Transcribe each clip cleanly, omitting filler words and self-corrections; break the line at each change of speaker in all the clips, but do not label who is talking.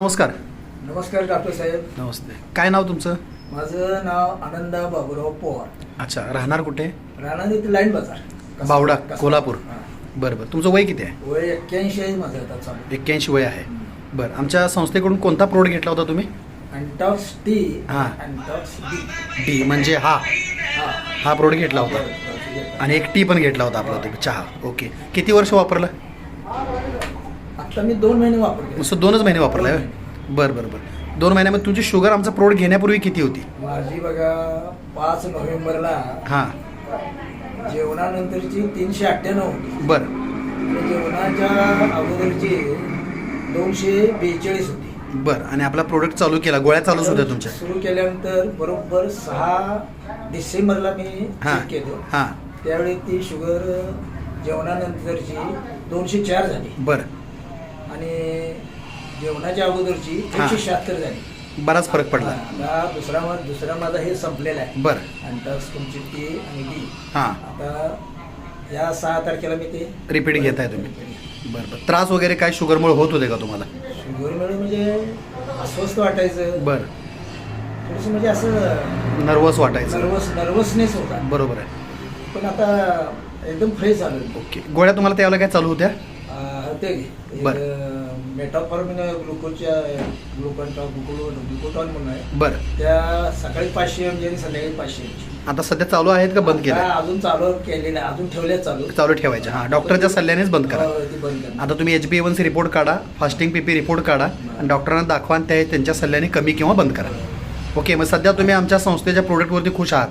नमस्कार.
नमस्कार डॉक्टर साहेब.
नमस्ते. काय नाव तुमचं?
माझं नाव आनंदा बाबूराव पवार.
अच्छा, राहणार कुठे?
राहणार इथे लाईन बाजार,
बावडा,
कसबा.
कोल्हापूर.
हां.
बरं बरं. तुमचं वय किती आहे?
वय 81 आहे माझं आता चालू.
81 वय आहे. बरं. आमच्या संस्थेकडून कोणता प्रोडक्ट घेतला होता तुम्ही?
अँटॉक्स टी.
हां.
अँटॉक्स डी.
डी म्हणजे
हां.
हा प्रोडक्ट घेतला होता. आणि एक टी पण घेतला होता आपला तुम्ही, चहा. ओके. किती वर्ष वापरलं?
आता मी 2 महिने वापरले.
नुसतं 2च महिने वापरलाय? बरं बरं बरं. 2 महिन्यामध्ये तुमची शुगर आमचा प्रोडक्ट घेण्यापूर्वी किती होती?
माझी बघा 5 नोव्हेंबरला
हां.
जेवणानंतरची 398 होती.
बरं
आणि जेवणाच्या अगोदरची 242 होती.
बरं. आणि आपला प्रोडक्ट चालू केला, गोळ्या चालूच होत्या तुमच्या?
सुरू केल्यानंतर बरोबर 6 डिसेंबरला मी
हां
चेक केलं.
हां.
त्यावेळी ती शुगर जेवणानंतरची 204 झाली
बरं.
आणि जेवणाच्या अगोदरची 176 झाली.
बराच फरक पडला.
आता दुसरा माझा हे संपलेला आहे.
बरं.
अँटॉक्स तुमची टी आणि डी.
हां.
आता या 6 तारखेला मी ते
रिपीट घेताय तुम्ही? बरं बरं. त्रास वगैरे काय शुगरमुळे होत होते का तुम्हाला?
शुगरमुळे म्हणजे अस्वस्थ वाटायचं,
बरं.
थोडंसं म्हणजे असं
नर्वस वाटायचं?
नर्वसनेस होता.
बरोबर आहे.
पण आता एकदम फ्रेश झालं.
ओके. गोळ्या तुम्हाला त्यावेळेला काय चालू होत्या?
ते मेटाफॉर्मिन ग्लुकोटॉन म्हणून आहे.
बरं.
त्या सकाळी 500 mg आणि संध्याकाळी 500 mg.
आता सध्या चालू आहेत का बंद केलं?
अजून चालू केलेलं आहे, अजून ठेवल्या चालू
चालू ठेवायच्या. हां, डॉक्टरच्या सल्ल्यानेच बंद करा.
ती बंद करा.
आता तुम्ही HbA1c रिपोर्ट काढा, फास्टिंग PP रिपोर्ट काढा आणि डॉक्टरांना दाखवा आणि त्यांच्या सल्ल्याने कमी किंवा बंद करा. ओके. मग सध्या तुम्ही आमच्या संस्थेच्या प्रोडक्टवरती खुश आहात?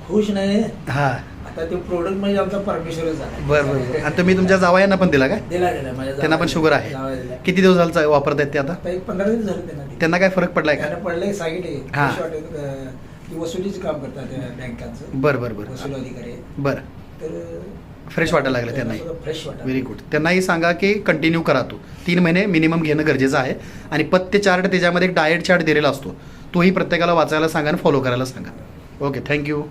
खुश नाही.
हां.
आता ते प्रोडक्ट म्हणजे आमचा परमेश्वरच झाला.
बरं बरं. आणि तुम्ही तुमच्या जावयांना पण दिला काय?
दिला माझ्या
त्यांना पण शुगर आहे?
जावयाला दिला.
किती दिवस झालं वापरतायत ते आता?
आता एक 15 दिवस झाले त्यांना.
त्यांना काय फरक पडलाय का?
त्यांना पडलंय, सांगितले.
हां.
ती वसुलीचं काम करतात त्या बँकांचं.
बरं बरं बरं.
वसूल अधिकारी आहे.
बरं.
तर
फ्रेश वाटायला लागलं त्यांनाही?
फ्रेश वाटायला.
Very good. त्यांनाही सांगा की कंटिन्यू करा. तो 3 महिने मिनिमम घेणं गरजेचं आहे. आणि पथ्य चार्ट, त्याच्यामध्ये एक डाएट चार्ट दिलेला असतो, तोही प्रत्येकाला वाचायला सांगा आणि फॉलो करायला सांगा. ओके. थँक्यू.